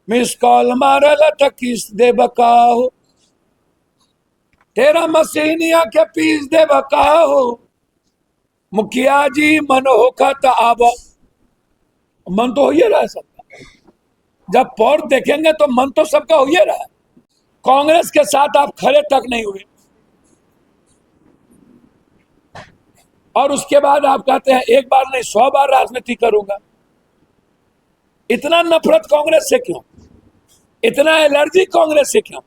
Miss call मारल त किस दे बकाहो, तेरा मसीनिया के पीस दे बकाहो, मुखिया जी मन होखत आब। मन तो हो ही रहा है सबका, जब पौर देखेंगे तो मन तो सबका हो ही रहा है। कांग्रेस के साथ आप खड़े तक नहीं हुए और उसके बाद आप कहते हैं एक बार नहीं 100 बार राजनीति करूंगा। इतना नफरत कांग्रेस से क्यों, इतना एलर्जी कांग्रेस से क्यों?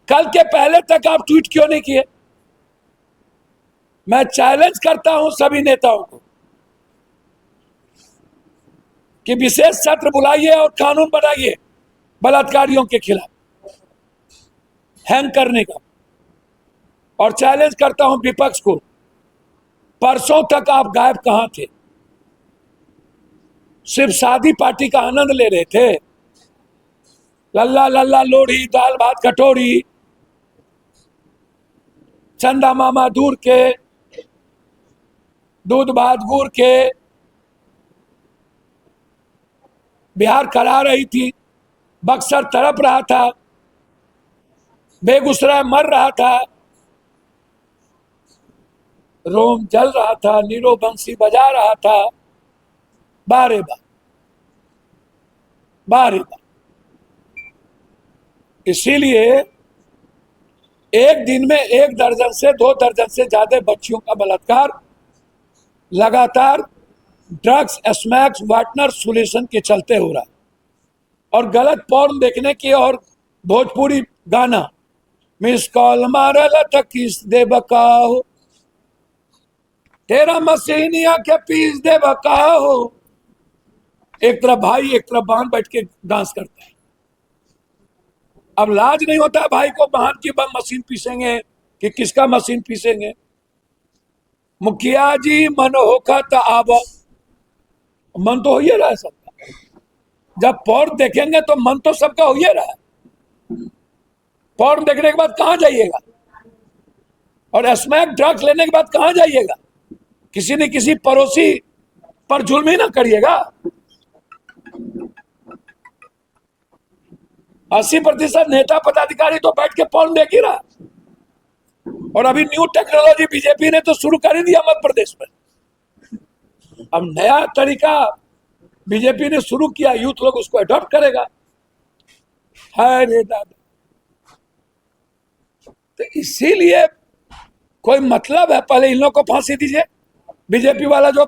कल के पहले तक आप ट्वीट क्यों नहीं किए? मैं चैलेंज करता हूं सभी नेताओं को कि विशेष सत्र बुलाइए और कानून बनाइए बलात्कारियों के खिलाफ हैंग करने का। और चैलेंज करता हूं विपक्ष को, परसों तक आप गायब कहां थे? सिर्फ शादी पार्टी का आनंद ले रहे थे, लल्ला लल्ला लोढ़ी दाल भात कटोरी, चंदा मामा दूर के दूध भात गुड़ के बिहार करा रही थी, बक्सर तड़प रहा था, बेगूसराय मर रहा था, रोम जल रहा था, नीरो बंसी बजा रहा था। बारे बार बारे बार। इसीलिए एक दिन में 1 दर्जन से 2 दर्जन से ज्यादा बच्चियों का बलात्कार लगातार ड्रग्स स्मैक्स वार्टनर सोल्यूशन के चलते हो रहा है। और गलत पॉर्न देखने की और भोजपुरी गाना मिस कॉल मारल त किस दे बकाहो, तेरा मसीनिया के पीस दे बकाहो। एक तरफ भाई एक तरफ बहन बैठ के डांस करता है। अब लाज नहीं होता है भाई को बहन की मशीन पीसेंगे कि किसका मशीन पीसेंगे? मुखिया जी मन होखत आब। मन तो हो ही रहा है सबका, जब पौर देखेंगे तो मन तो सबका हो ही रहा है। पौर देखने के बाद कहां जाइएगा? और स्मैक ड्रग्स लेने के बाद कहां जाइएगा? किसी न किसी पड़ोसी पर जुल्म ही ना करिएगा। 80% नेता पदाधिकारी तो बैठ के पौन देख ही रहा। और अभी न्यू टेक्नोलॉजी बीजेपी ने तो शुरू कर ही दिया मध्य प्रदेश में। अब नया तरीका बीजेपी ने शुरू किया, यूथ लोग उसको अडॉप्ट करेगा। है रे दादा, तो इसीलिए कोई मतलब है? पहले इन लोग को फांसी दीजिए। बीजेपी वाला जो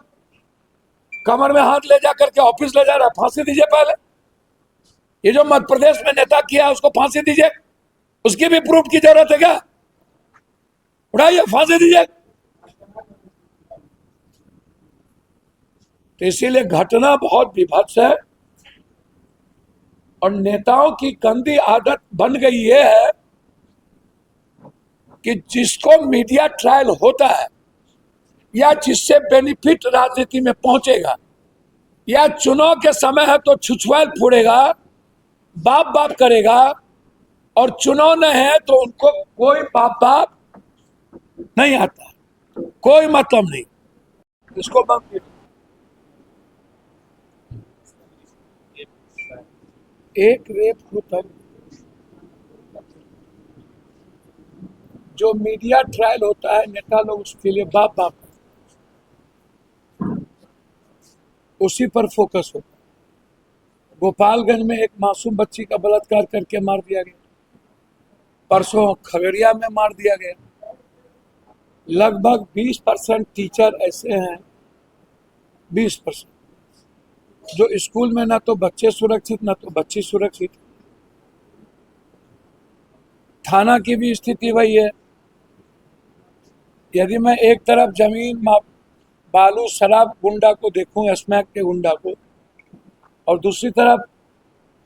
कमर में हाथ ले जा करके ऑफिस ले जा रहा है, फांसी दीजिए पहले। ये जो मध्य प्रदेश में नेता किया उसको फांसी दीजिए। उसकी भी प्रूफ की जरूरत है क्या? उड़ाइए, फांसी दीजिए। तो इसीलिए घटना बहुत विभत्स है और नेताओं की गंदी आदत बन गई ये है कि जिसको मीडिया ट्रायल होता है या जिससे बेनिफिट राजनीति में पहुंचेगा या चुनाव के समय है तो छुछुआल फोड़ेगा, बाप बाप करेगा, और चुनाव न है तो उनको कोई बाप बाप नहीं आता, कोई मतलब नहीं। इसको बंद कीजिए। एक रेप होता, जो मीडिया ट्रायल होता है नेता लोग उसके लिए बाप बाप उसी पर फोकस होता है। गोपालगंज में एक मासूम बच्ची का बलात्कार करके मार दिया गया, परसों खगड़िया में मार दिया गया। लगभग 20% टीचर ऐसे हैं, 20% जो स्कूल में ना तो बच्चे सुरक्षित ना तो बच्ची सुरक्षित। थाना की भी स्थिति वही है। यदि मैं एक तरफ जमीन बालू शराब गुंडा को देखूं, स्मैक के गुंडा को, और दूसरी तरफ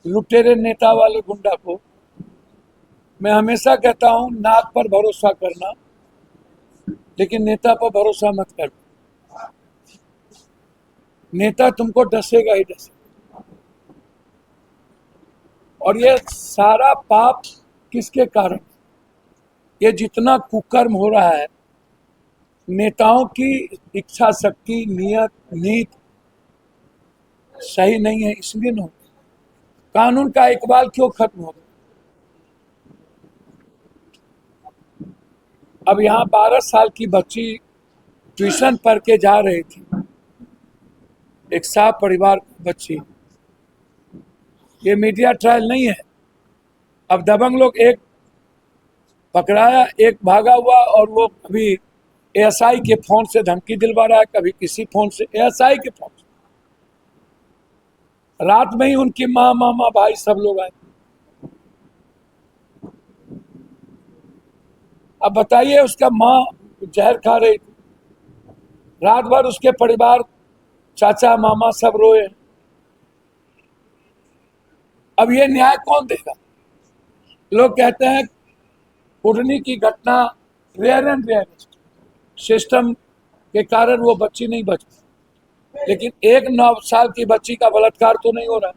लुटेरे नेता वाले गुंडा को, मैं हमेशा कहता हूं नाक पर भरोसा करना लेकिन नेता पर भरोसा मत करना। नेता तुमको डसेगा ही डसेगा। और ये सारा पाप किसके कारण? ये जितना कुकर्म हो रहा है, नेताओं की इच्छा शक्ति, नियत, नीति सही नहीं है, इसलिए न। कानून का इकबाल क्यों खत्म हो गया? अब यहाँ 12 साल की बच्ची ट्यूशन पढ़ के जा रही थी, एक साफ परिवार की बच्ची। ये मीडिया ट्रायल नहीं है। अब दबंग लोग एक पकड़ाया, एक भागा हुआ, और वो कभी एएसआई के फोन से धमकी दिलवा रहा है, कभी किसी फोन से, एएसआई के फोन से। रात में ही उनकी माँ, मामा, भाई सब लोग आए। अब बताइए, उसका माँ जहर खा रही थी, रात भर उसके परिवार, चाचा, मामा सब रोए। अब ये न्याय कौन देगा? लोग कहते हैं कुटनी की घटना रेयर एंड रेयरेस्ट, सिस्टम के कारण वो बच्ची नहीं बच पाई, लेकिन एक 9 साल की बच्ची का बलात्कार तो नहीं हो रहा।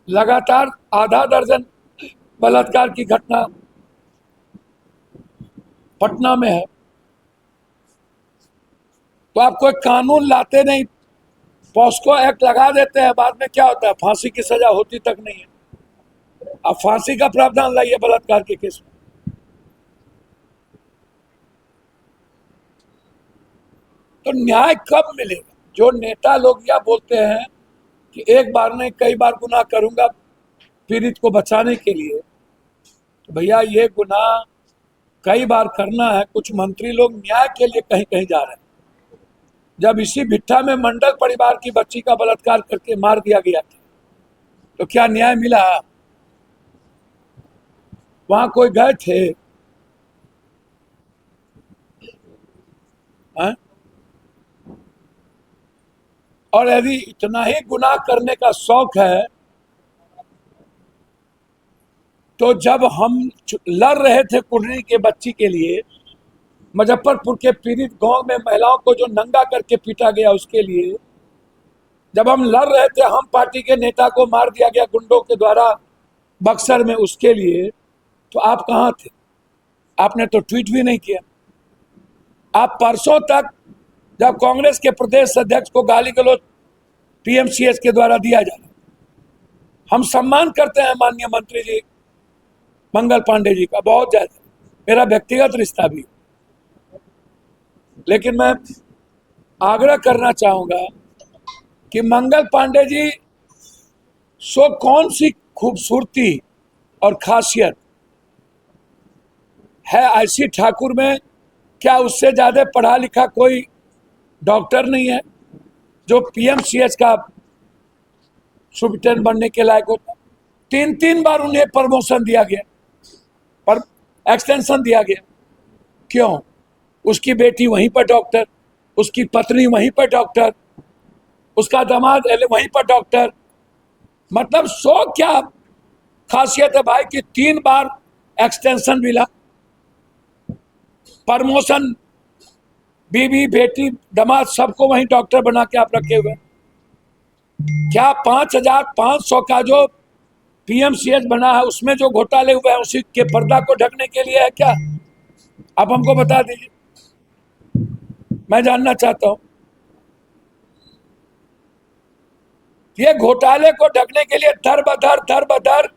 लगातार आधा दर्जन बलात्कार की घटना पटना में है। तो आप कोई कानून लाते नहीं, पॉस्को एक्ट लगा देते हैं, बाद में क्या होता है? फांसी की सजा होती तक नहीं है। अब फांसी का प्रावधान लाइए बलात्कार के केस में। तो न्याय कब मिलेगा? जो नेता लोग यह बोलते हैं कि एक बार नहीं कई बार गुनाह करूंगा पीड़ित को बचाने के लिए, तो भैया ये गुनाह कई बार करना है। कुछ मंत्री लोग न्याय के लिए कहीं कहीं जा रहे हैं। जब इसी भिट्ठा में मंडल परिवार की बच्ची का बलात्कार करके मार दिया गया था, तो क्या न्याय मिला? वहां कोई गए थे? है? और यदि इतना ही गुनाह करने का शौक है, तो जब हम लड़ रहे थे कुटनी के बच्ची के लिए, मुजफ्फरपुर के पीड़ित गांव में महिलाओं को जो नंगा करके पीटा गया उसके लिए, जब हम लड़ रहे थे, हम पार्टी के नेता को मार दिया गया गुंडों के द्वारा बक्सर में, उसके लिए, तो आप कहां थे? आपने तो ट्वीट भी नहीं किया। आप परसों तक, जब कांग्रेस के प्रदेश अध्यक्ष को गाली गलौज पीएमसीएच के द्वारा दिया जा रहा, हम सम्मान करते हैं माननीय मंत्री जी मंगल पांडे जी का बहुत ज्यादा, मेरा व्यक्तिगत रिश्ता भी, लेकिन मैं आग्रह करना चाहूंगा कि मंगल पांडे जी सो कौन सी खूबसूरती और खासियत है आईसी ठाकुर में? क्या उससे ज्यादा पढ़ा लिखा कोई डॉक्टर नहीं है जो पीएमसीएच का सुपरिटेंडेंट बनने के लायक होता? 3 बार उन्हें प्रमोशन दिया गया, पर एक्सटेंशन दिया गया। क्यों? उसकी बेटी वहीं पर डॉक्टर, उसकी पत्नी वहीं पर डॉक्टर, उसका दामाद वहीं पर डॉक्टर। मतलब सो क्या खासियत है भाई कि 3 बार एक्सटेंशन मिला, प्रमोशन, बीवी, बेटी, दामाद सबको वहीं डॉक्टर बना के आप रखे हुए। क्या 5,500 का जो पीएमसीएच बना है उसमें जो घोटाले हुए हैं उसी के पर्दा को ढकने के लिए है क्या? आप हमको बता दीजिए, मैं जानना चाहता हूं। ये घोटाले को ढकने के लिए दर बदर।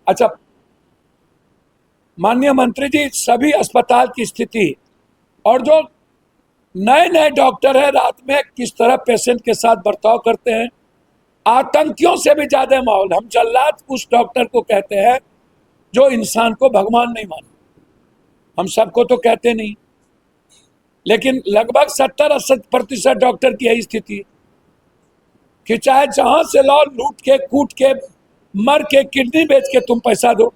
अच्छा माननीय मंत्री जी, सभी अस्पताल की स्थिति और जो नए नए डॉक्टर है रात में किस तरह पेशेंट के साथ बर्ताव करते हैं, आतंकियों से भी ज्यादा माहौल। हम जल्लाद उस डॉक्टर को कहते हैं जो इंसान को भगवान नहीं माने। हम सबको तो कहते नहीं, लेकिन लगभग 70-80% डॉक्टर की यही स्थिति है कि चाहे जहां से लाओ, लूट के, कूट के, मर के, किडनी बेच के तुम पैसा दो।